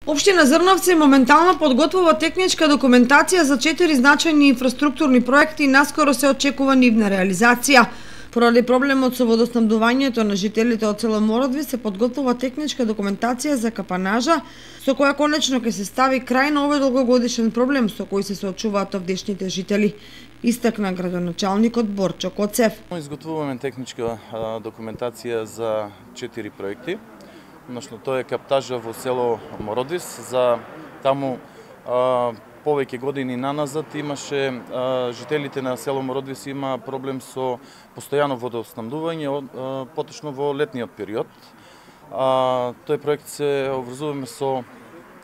Општина Зрновци моментално подготвува техничка документација за 4 значајни инфраструктурни проекти и наскоро се очекува нивна реализација. Поради проблемот со водоснабдувањето на жителите од село Мородви се подготвува техничка документација за капанажа, со која конечно ќе се стави крај на овој долгогодишен проблем со кој се соочуваат овдешните жители, истакна градоначалникот Борчо Коцев. Изготвуваме техничка документација за 4 проекти. Односно, тоа е каптажа во село Мородвис. За таму повеќе години наназад имаше жителите на село Мородвис има проблем со постојано водоснабдување, поточно во летниот период. Тој проект се обврзуваме со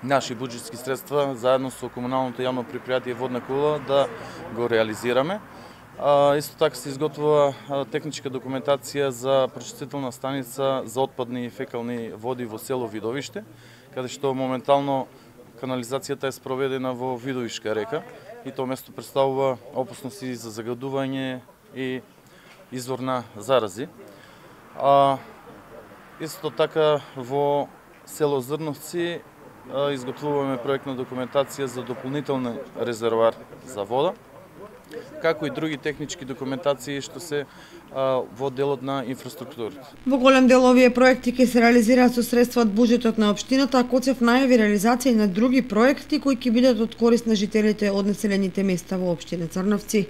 наши буџетски средства заедно со комуналното јавно предпријатие Водна кула да го реализираме. Исто така се изготвува техничка документација за прочистителна станица за отпадни и фекални води во село Видовиште, каде што моментално канализацијата е спроведена во Видовишка река и тоа место представува опасности за загадување и извор на зарази. Исто така во село Зрновци изготвуваме проектна документација за дополнителен резервоар за вода, како и други технички документации што се во делот на инфраструктурата. Во голем дел овие проекти ќе се реализираат со средства од буџетот на општината, а Коцев најави реализација на други проекти кои ќе бидат од корист на жителите од населените места во општина Црновци.